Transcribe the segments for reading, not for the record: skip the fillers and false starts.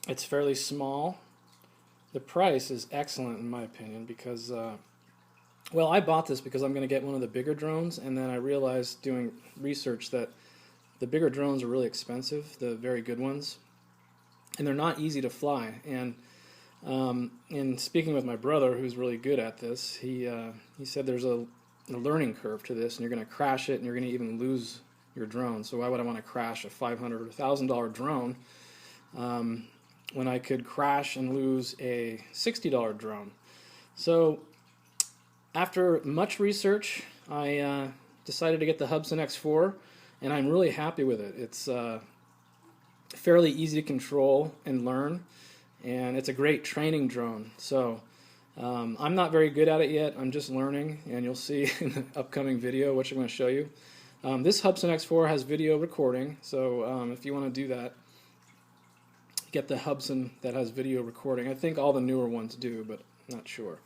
It's fairly small. The price is excellent in my opinion because, well, I bought this because I'm going to get one of the bigger drones, and then I realized doing research that the bigger drones are really expensive, the very good ones, and they're not easy to fly. And in speaking with my brother, who's really good at this, he said there's a learning curve to this, and you're going to crash it, and you're going to even lose your drone. So why would I want to crash a $500 or $1,000 drone when I could crash and lose a $60 drone? So after much research, I decided to get the Hubsan X4, and I'm really happy with it. It's fairly easy to control and learn, and it's a great training drone. So I'm not very good at it yet. I'm just learning, and you'll see in the upcoming video, which I'm going to show you. This Hubsan X4 has video recording, so if you want to do that, get the Hubsan that has video recording. I think all the newer ones do, but I'm not sure.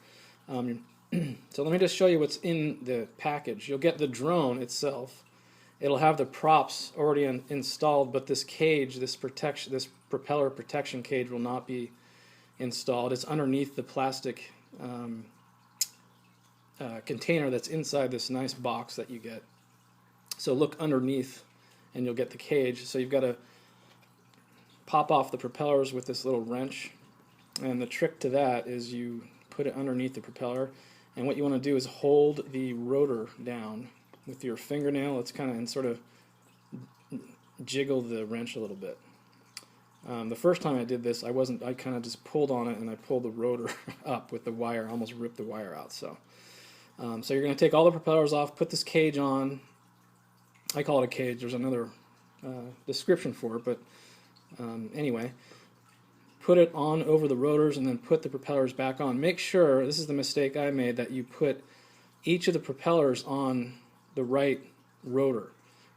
So let me just show you what's in the package. You'll get the drone itself. It'll have the props already installed, but this cage, this propeller protection cage will not be installed. It's underneath the plastic container that's inside this nice box that you get. So look underneath and you'll get the cage. So you've got to pop off the propellers with this little wrench, and the trick to that is you put it underneath the propeller, and what you want to do is hold the rotor down with your fingernail. It's kind of, and sort of jiggle the wrench a little bit. The first time I did this, I kind of just pulled on it, and I pulled the rotor up with the wire, almost ripped the wire out. So you're going to take all the propellers off, put this cage on. I call it a cage. There's another description for it, but anyway, put it on over the rotors and then put the propellers back on. Make sure, this is the mistake I made, that you put each of the propellers on the right rotor.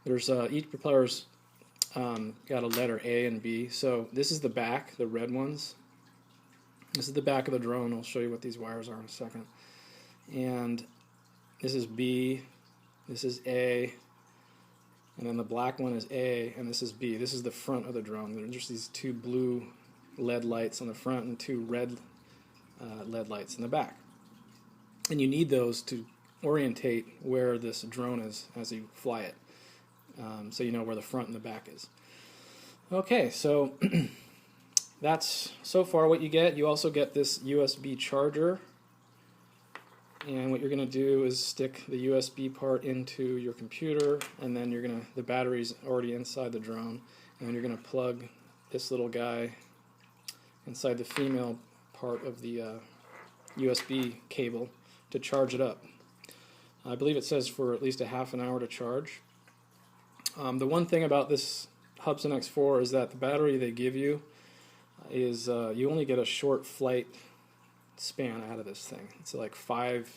There's each propeller's got a letter A and B. So this is the back, the red ones. This is the back of the drone. I'll show you what these wires are in a second. And this is B, this is A, and then the black one is A, and this is B. This is the front of the drone. There's just these two blue LED lights on the front and two red LED lights in the back. And you need those to orientate where this drone is as you fly it, so you know where the front and the back is. Okay, so that's so far what you get. You also get this USB charger, and what you're going to do is stick the USB part into your computer, and then the battery's already inside the drone, and then you're going to plug this little guy inside the female part of the USB cable to charge it up. I believe it says for at least a half an hour to charge. The one thing about this Hubsan X4 is that the battery they give you is you only get a short flight span out of this thing. It's like 5-8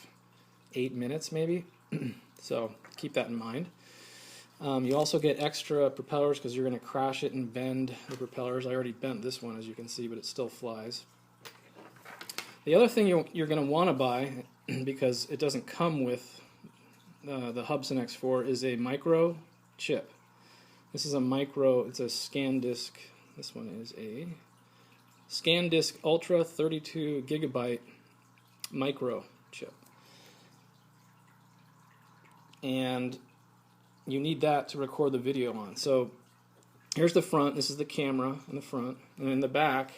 minutes maybe. So keep that in mind. You also get extra propellers because you're going to crash it and bend the propellers. I already bent this one, as you can see, but it still flies. The other thing you're going to want to buy, because it doesn't come with the Hubsan X4, is a micro chip. This is a micro, it's a ScanDisk. This one is a ScanDisk Ultra 32 gigabyte micro chip. And you need that to record the video on. So here's the front. This is the camera in the front. And in the back,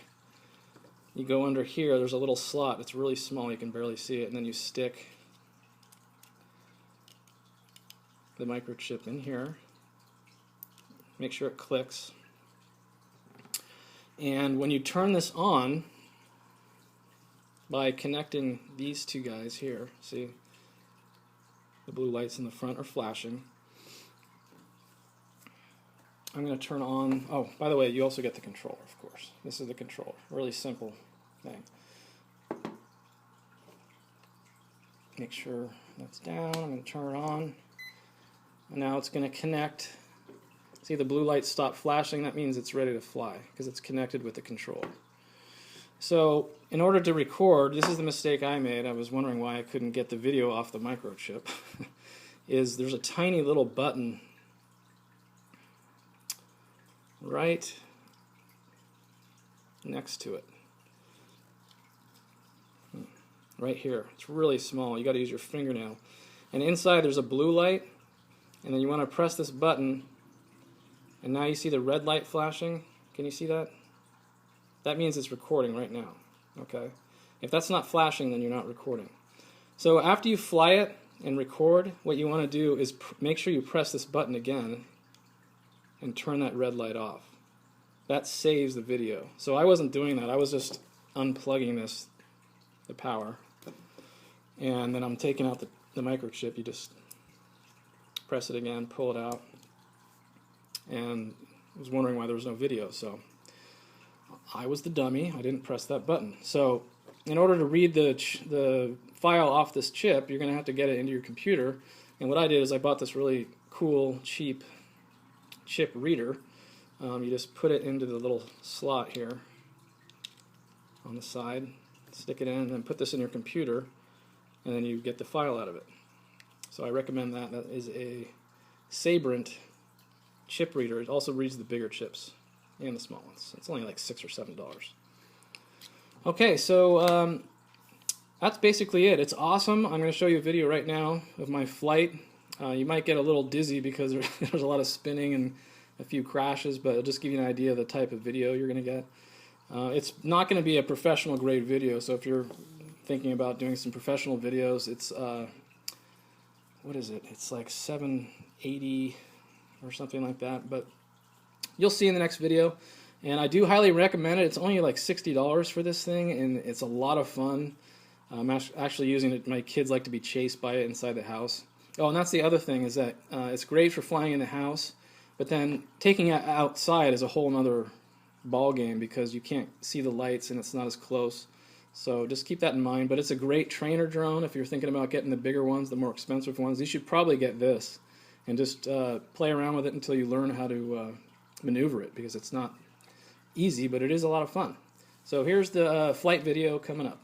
you go under here. There's a little slot. It's really small. You can barely see it. And then you stick the microchip in here. Make sure it clicks. And when you turn this on, by connecting these two guys here, see, the blue lights in the front are flashing. I'm going to turn on, oh, by the way, you also get the controller, of course. This is the controller. Really simple thing. Make sure that's down. I'm going to turn it on. And now it's going to connect. See, the blue lights stop flashing. That means it's ready to fly because it's connected with the controller. So in order to record, this is the mistake I made. I was wondering why I couldn't get the video off the microchip. Is there's a tiny little button right next to it. Right here. It's really small. You got to use your fingernail. And inside there's a blue light, and then you want to press this button, and now you see the red light flashing. Can you see that? That means it's recording right now. Okay? If that's not flashing, then you're not recording. So after you fly it and record, what you want to do is make sure you press this button again and turn that red light off. That saves the video. So I wasn't doing that. I was just unplugging the power. And then I'm taking out the microchip. You just press it again, pull it out. And I was wondering why there was no video. So I was the dummy. I didn't press that button. So in order to read the file off this chip, you're going to have to get it into your computer. And what I did is I bought this really cool, cheap chip reader. You just put it into the little slot here on the side, stick it in, and then put this in your computer, and then you get the file out of it. So I recommend that. That is a Sabrent chip reader. It also reads the bigger chips and the small ones. It's only like $6 or $7. Okay, so that's basically it. It's awesome. I'm going to show you a video right now of my flight. You might get a little dizzy because there's a lot of spinning and a few crashes, but it'll just give you an idea of the type of video you're going to get. It's not going to be a professional grade video, so if you're thinking about doing some professional videos, it's what is it? It's like 780 or something like that, but you'll see in the next video. And I do highly recommend it. It's only like $60 for this thing, and it's a lot of fun. I'm actually using it. My kids like to be chased by it inside the house. Oh, and that's the other thing, is that it's great for flying in the house, but then taking it outside is a whole other ball game because you can't see the lights and it's not as close. So just keep that in mind. But it's a great trainer drone if you're thinking about getting the bigger ones, the more expensive ones. You should probably get this and just play around with it until you learn how to maneuver it, because it's not easy, but it is a lot of fun. So here's the flight video coming up.